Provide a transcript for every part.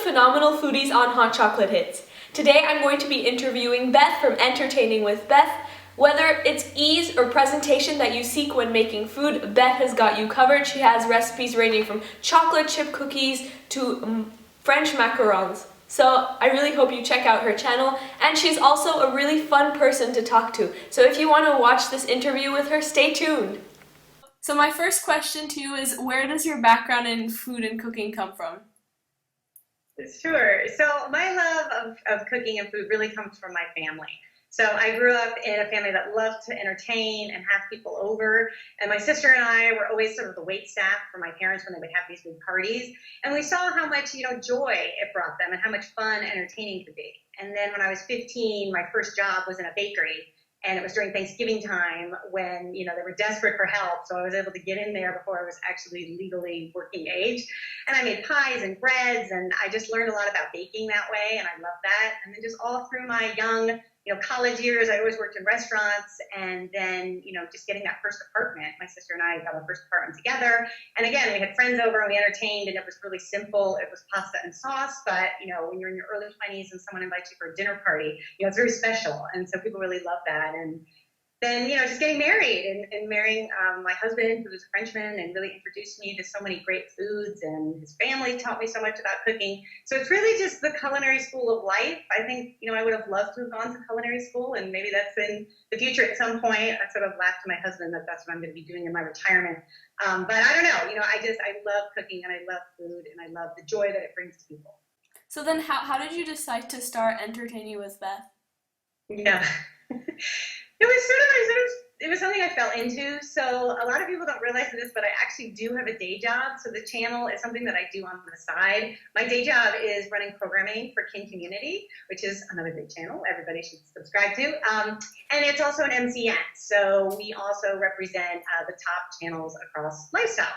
Phenomenal Foodies on Hot Chocolate Hits. Today I'm going to be interviewing Beth from Entertaining with Beth. Whether it's ease or presentation that you seek when making food, Beth has got you covered. She has recipes ranging from chocolate chip cookies to French macarons. So I really hope you check out her channel, and she's also a really fun person to talk to. So if you want to watch this interview with her, stay tuned. So my first question to you is, where does your background in food and cooking come from? Sure. So my love of cooking and food really comes from my family. So I grew up in a family that loved to entertain and have people over. And my sister and I were always sort of the wait staff for my parents when they would have these big parties. And we saw how much, joy it brought them and how much fun entertaining could be. And then when I was 15, my first job was in a bakery. And it was during Thanksgiving time when, they were desperate for help. So I was able to get in there before I was actually legally working age. And I made pies and breads, and I just learned a lot about baking that way, and I love that. And then just all through my young, college years, I always worked in restaurants, and then, just getting that first apartment. My sister and I got our first apartment together. And again, we had friends over and we entertained, and it was really simple. It was pasta and sauce, but, when you're in your early 20s and someone invites you for a dinner party, it's very special. And so people really love that. And then, just getting married and marrying my husband, who was a Frenchman, and really introduced me to so many great foods, and his family taught me so much about cooking. So it's really just the culinary school of life. I think, I would have loved to have gone to culinary school, and maybe that's in the future at some point. I sort of laughed to my husband that that's what I'm going to be doing in my retirement. But I don't know, I love cooking, and I love food, and I love the joy that it brings to people. So then how did you decide to start Entertaining with Beth? Yeah. It was something I fell into. So a lot of people don't realize this, but I actually do have a day job. So the channel is something that I do on the side. My day job is running programming for Culinary, which is another big channel everybody should subscribe to. And it's also an MCN. So we also represent the top channels across lifestyle.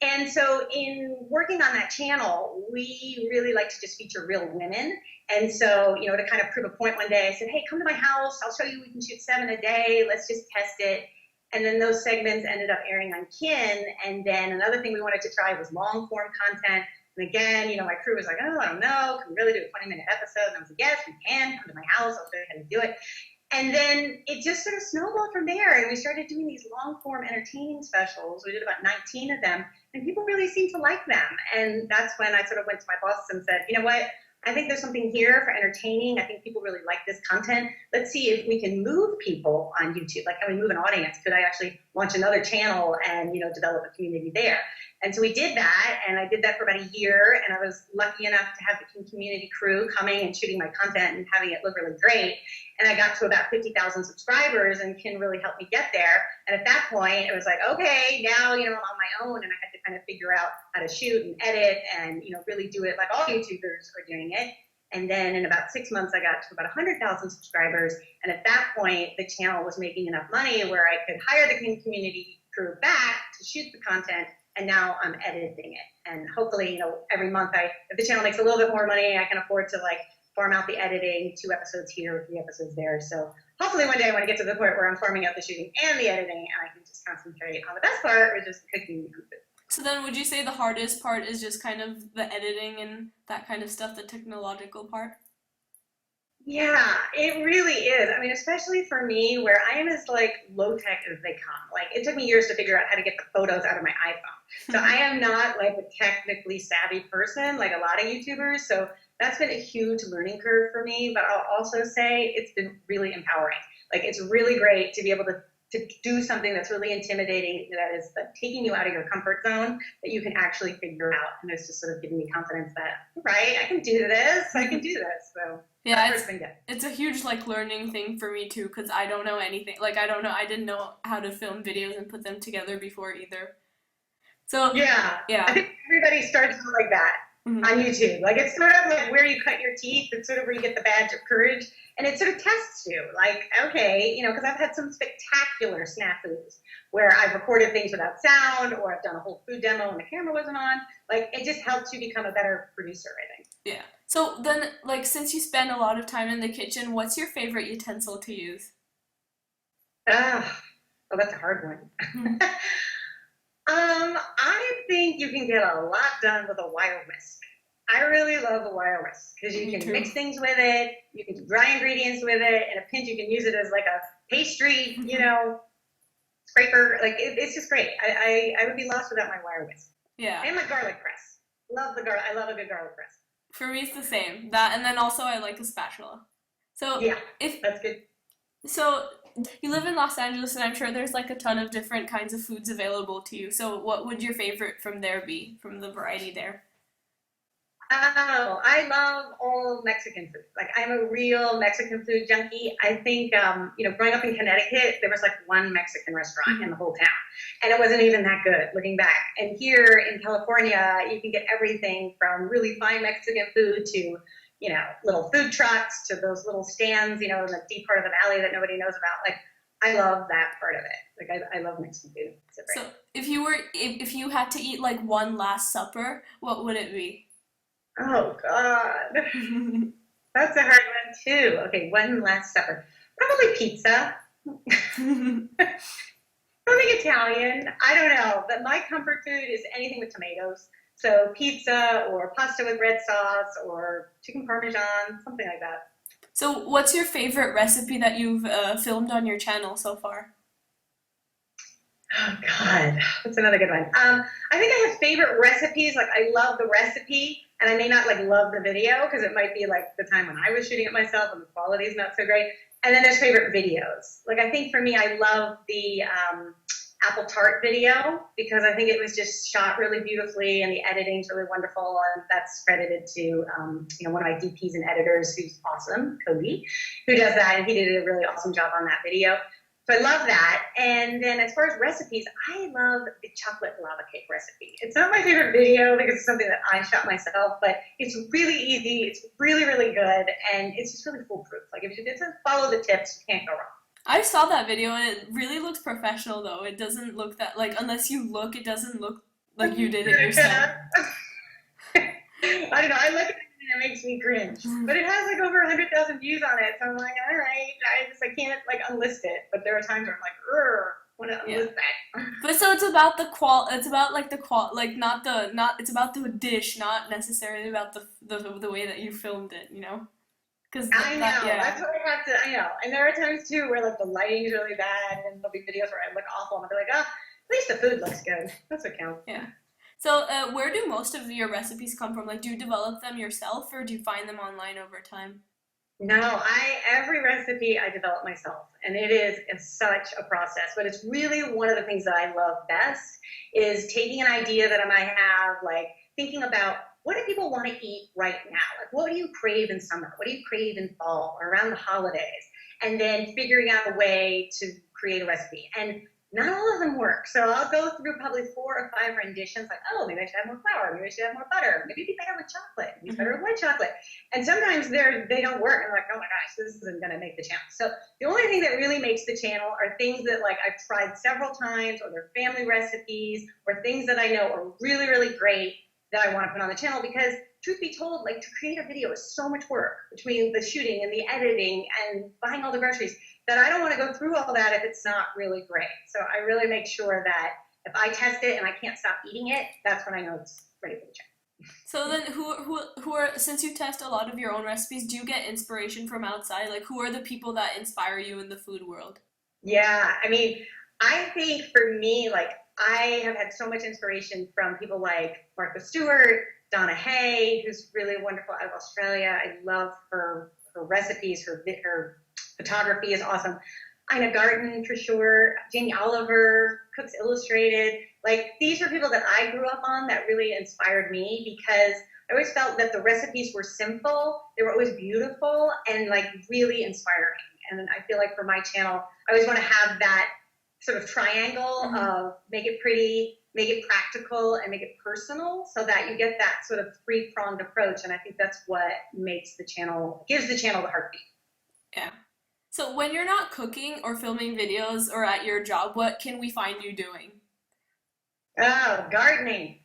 And so in working on that channel, we really like to just feature real women. And so, to kind of prove a point one day, I said, hey, come to my house. I'll show you we can shoot 7 a day. Let's just test it. And then those segments ended up airing on Kin. And then another thing we wanted to try was long form content. And again, my crew was like, oh, I don't know. Can we really do a 20-minute episode? And I was like, yes, we can. Come to my house. I'll show you how to do it. And then it just sort of snowballed from there. And we started doing these long form entertaining specials. We did about 19 of them. And people really seemed to like them. And that's when I sort of went to my boss and said, you know what? I think there's something here for entertaining. I think people really like this content. Let's see if we can move people on YouTube. Like, can we move an audience? Could I actually launch another channel and, develop a community there? And so we did that, and I did that for about a year, and I was lucky enough to have the community crew coming and shooting my content and having it look really great. And I got to about 50,000 subscribers, and Kin really helped me get there. And at that point, it was like, okay, now, I'm on my own, and I had to kind of figure out how to shoot and edit and, really do it like all YouTubers are doing it. And then in about 6 months, I got to about 100,000 subscribers. And at that point, the channel was making enough money where I could hire the community crew back to shoot the content. And now I'm editing it. And hopefully, every month if the channel makes a little bit more money, I can afford to farm out the editing, 2 episodes here, 3 episodes there. So hopefully one day I want to get to the point where I'm farming out the shooting and the editing, and I can just concentrate on the best part, which is cooking. So then would you say the hardest part is just kind of the editing and that kind of stuff, the technological part? Yeah, it really is. I mean, especially for me, where I am as low tech as they come. It took me years to figure out how to get the photos out of my iPhone. So I am not a technically savvy person like a lot of YouTubers. So that's been a huge learning curve for me. But I'll also say it's been really empowering. It's really great to be able to do something that's really intimidating, that is taking you out of your comfort zone, that you can actually figure out. And it's just sort of giving me confidence that, right, I can do this. I can do this. So yeah, it's a huge learning thing for me too, because I don't know anything. I didn't know how to film videos and put them together before either. So yeah. I think everybody starts out like that. Mm-hmm. On YouTube. It's sort of like where you cut your teeth. It's sort of where you get the badge of courage. And it sort of tests you. Okay, because I've had some spectacular snafus where I've recorded things without sound, or I've done a whole food demo and the camera wasn't on. It just helps you become a better producer, I think. Yeah. So then, since you spend a lot of time in the kitchen, what's your favorite utensil to use? Oh, that's a hard one. I think you can get a lot done with a wire whisk. I really love a wire whisk because you can mix things with it. You can do dry ingredients with it. In a pinch, you can use it as like a pastry, scraper. Like it's just great. I would be lost without my wire whisk. Yeah. And my garlic press. Love the garlic. I love a good garlic press. For me, it's the same. That, and then also I like a spatula. So yeah, that's good. So you live in Los Angeles, and I'm sure there's like a ton of different kinds of foods available to you. So what would your favorite from there be, from the variety there? Oh, I love all Mexican food. Like I'm a real Mexican food junkie. I think, growing up in Connecticut, there was like one Mexican restaurant in the whole town, and it wasn't even that good looking back. And here in California, you can get everything from really fine Mexican food to, little food trucks to those little stands, in the deep part of the valley that nobody knows about. Like I love that part of it. Like I love Mexican food. So if you had to eat like one last supper, what would it be? Oh, God. That's a hard one, too. Okay, one last supper. Probably pizza. Something Italian. I don't know. But my comfort food is anything with tomatoes. So pizza or pasta with red sauce or chicken parmesan, something like that. So what's your favorite recipe that you've filmed on your channel so far? Oh, God. That's another good one. I think I have favorite recipes. Like, I love the recipe, and I may not, love the video, because it might be, the time when I was shooting it myself, and the quality is not so great. And then there's favorite videos. Like, I think for me, I love the apple tart video, because I think it was just shot really beautifully, and the editing's really wonderful, and that's credited to, one of my DPs and editors who's awesome, Cody, who does that, and he did a really awesome job on that video. So I love that. And then as far as recipes, I love the chocolate lava cake recipe. It's not my favorite video because it's something that I shot myself, but it's really easy. It's really, really good. And it's just really foolproof. Like if you just follow the tips, you can't go wrong. I saw that video and it really looks professional though. It doesn't look that, unless you look, it doesn't look like you did it yourself. I don't know. I look at it and it makes me cringe. But it has over 100,000 views on it. So I'm like, all right. I can't unlist it. But there are times where I'm like, I want to unlist that. But so it's about the it's about it's about the dish, not necessarily about the way that you filmed it, Because I know. That's what I have to. I know. And there are times too where the lighting is really bad, and there'll be videos where I look awful, and I'll be like, at least the food looks good. That's what counts. Yeah. So where do most of your recipes come from? Do you develop them yourself, or do you find them online over time? No, every recipe I develop myself, and it is such a process. But it's really one of the things that I love best is taking an idea that I might have, thinking about what do people want to eat right now? What do you crave in summer? What do you crave in fall or around the holidays? And then figuring out a way to create a recipe. And not all of them work. So I'll go through probably 4 or 5 renditions, maybe I should have more flour, maybe I should have more butter, maybe it'd be better with chocolate, maybe it's better with white chocolate. And sometimes they don't work. I'm like, oh my gosh, this isn't going to make the channel. So the only thing that really makes the channel are things that I've tried several times, or they're family recipes, or things that I know are really, really great that I want to put on the channel, because truth be told, to create a video is so much work between the shooting and the editing and buying all the groceries that I don't want to go through all that if it's not really great. So I really make sure that if I test it and I can't stop eating it, that's when I know it's ready for the channel. So then who are, since you test a lot of your own recipes, do you get inspiration from outside? Who are the people that inspire you in the food world? Yeah, I think for me, I have had so much inspiration from people like Martha Stewart, Donna Hay, who's really wonderful out of Australia. I love her recipes, her photography is awesome. Ina Garten, for sure. Jamie Oliver, Cooks Illustrated. These are people that I grew up on that really inspired me, because I always felt that the recipes were simple, they were always beautiful, and really inspiring. And I feel like for my channel, I always want to have that sort of triangle of make it pretty, make it practical, and make it personal, so that you get that sort of 3-pronged approach. And I think that's what gives the channel the heartbeat. Yeah. So when you're not cooking or filming videos or at your job, what can we find you doing? Oh, gardening.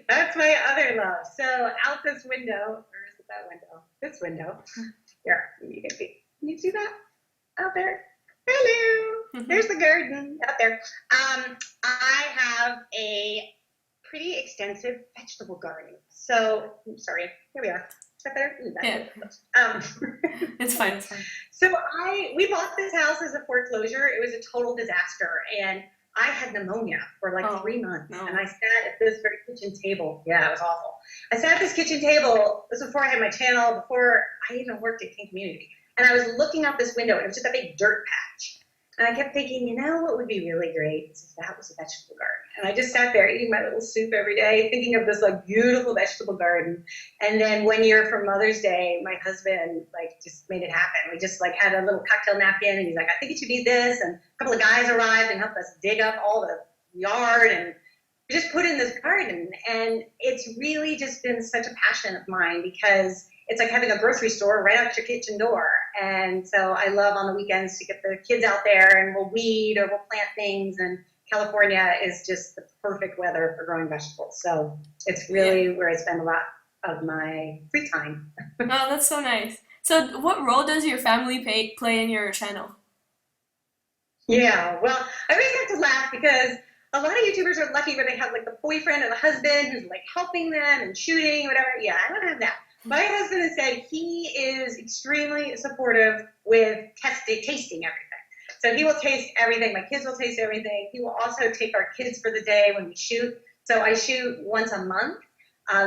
That's my other love. So out this window, or is it that window? This window. Here, can you see that out there? Hello. There's the garden out there. I have a pretty extensive vegetable garden. So, sorry, here we are. Is that better? Yeah. It's fine. It's fine. So we bought this house as a foreclosure. It was a total disaster, and I had pneumia for like 3 months, and I sat at this very kitchen table. Yeah, it was awful. I sat at this kitchen table. This was before I had my channel, before I even worked at King Community, and I was looking out this window, and it was just a big dirt patch. And I kept thinking, you know what would be really great is if that was a vegetable garden. And I just sat there eating my little soup every day, thinking of this like beautiful vegetable garden. And then one year for Mother's Day, my husband like just made it happen. We just like had a little cocktail napkin, and he's like, I think it should be this. And a couple of guys arrived and helped us dig up all the yard, and we just put in this garden. And it's really just been such a passion of mine, because it's like having a grocery store right out your kitchen door. And so I love on the weekends to get the kids out there, and we'll weed or we'll plant things. And California is just the perfect weather for growing vegetables. So it's really where I spend a lot of my free time. Oh, that's so nice. So what role does your family play in your channel? Yeah, well, I always have to laugh, because a lot of YouTubers are lucky where they have like the boyfriend or the husband who's like helping them and shooting, whatever. Yeah, I don't have that. My husband has said he is extremely supportive with tasting everything. So he will taste everything. My kids will taste everything. He will also take our kids for the day when we shoot. So I shoot once a month.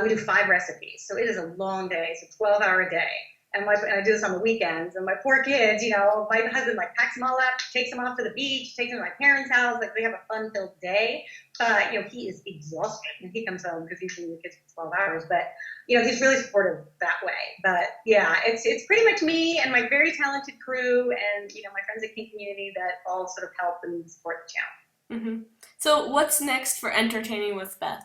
We do 5 recipes. So it is a long day. It's a 12-hour day. And I do this on the weekends. And my poor kids, you know, my husband like packs them all up, takes them off to the beach, takes them to my parents' house. Like, we have a fun-filled day. But, you know, he is exhausted when he comes home, because he's been with the kids for 12 hours. But, you know, he's really supportive that way. But, yeah, it's pretty much me and my very talented crew and, you know, my friends at King Community that all sort of help and support the channel. Mm-hmm. So what's next for Entertaining with Beth?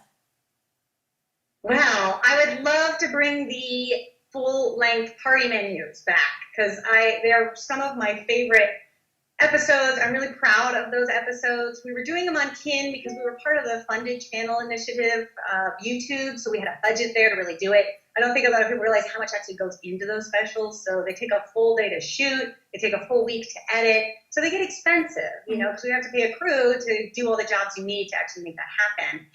Well, I would love to bring the full-length party menus back, because they're some of my favorite episodes. I'm really proud of those episodes. We were doing them on Kin because we were part of the funded channel initiative of YouTube, so we had a budget there to really do it. I don't think a lot of people realize how much actually goes into those specials. So they take a full day to shoot, they take a full week to edit, so they get expensive, you know, because we have to pay a crew to do all the jobs you need to actually make that happen.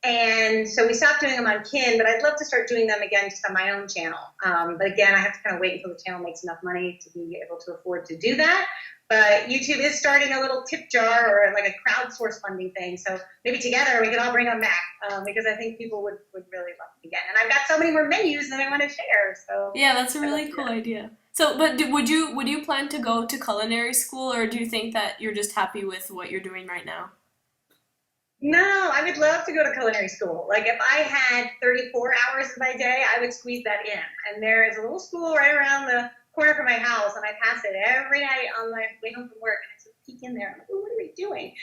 And so we stopped doing them on Kin, but I'd love to start doing them again just on my own channel. But again, I have to kind of wait until the channel makes enough money to be able to afford to do that. But YouTube is starting a little tip jar or like a crowdsource funding thing. So maybe together we could all bring them back, because I think people would really love them again. And I've got so many more menus that I want to share. So yeah, that's a really cool idea. So, but would you plan to go to culinary school, or do you think that you're just happy with what you're doing right now? No, I would love to go to culinary school. Like, if I had 34 hours of my day, I would squeeze that in. And there is a little school right around the corner from my house, and I pass it every night on my way home from work. And I just peek in there. I'm like, oh, what are they doing?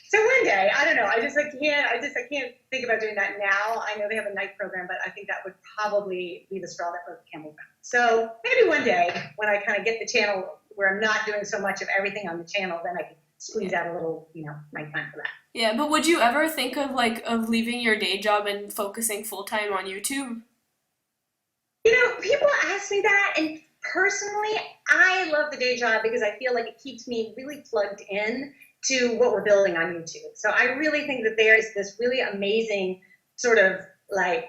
So one day, I don't know. I can't think about doing that now. I know they have a night program, but I think that would probably be the straw that broke the camel's back. So maybe one day, when I kind of get the channel where I'm not doing so much of everything on the channel, then I can squeeze out a little, you know, nighttime for that. Yeah, but would you ever think of leaving your day job and focusing full-time on YouTube? You know, people ask me that, and personally, I love the day job because I feel like it keeps me really plugged in to what we're building on YouTube. So I really think that there is this really amazing sort of like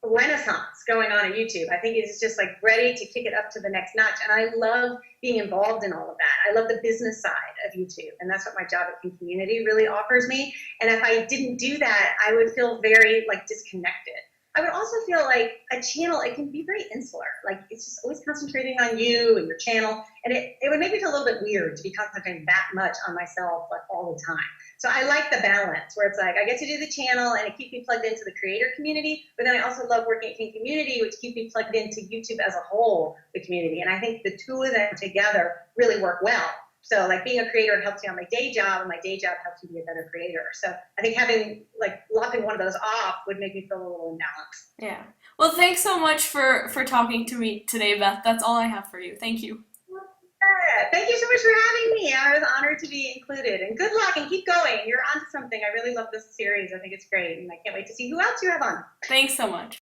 renaissance going on YouTube. I think it's just like ready to kick it up to the next notch. And I love being involved in all of that. I love the business side of YouTube. And that's what my job at King Community really offers me. And if I didn't do that, I would feel very like disconnected. I would also feel like a channel, it can be very insular. Like, it's just always concentrating on you and your channel. And it would make me feel a little bit weird to be concentrating that much on myself like all the time. So I like the balance where it's like I get to do the channel and it keeps me plugged into the creator community, but then I also love working at King Community, which keeps me plugged into YouTube as a whole, the community. And I think the two of them together really work well. So like being a creator helps me on my day job, and my day job helps me be a better creator. So I think having like lopping one of those off would make me feel a little imbalanced. Yeah. Well, thanks so much for talking to me today, Beth. That's all I have for you. Thank you. Thank you so much for having me. I was honored to be included. And good luck and keep going. You're onto something. I really love this series. I think it's great. And I can't wait to see who else you have on. Thanks so much.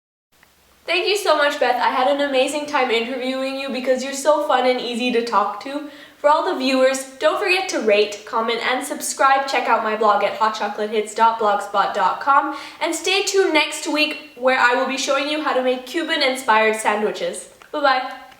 Thank you so much, Beth. I had an amazing time interviewing you because you're so fun and easy to talk to. For all the viewers, don't forget to rate, comment, and subscribe. Check out my blog at hotchocolatehits.blogspot.com and stay tuned next week where I will be showing you how to make Cuban-inspired sandwiches. Bye-bye.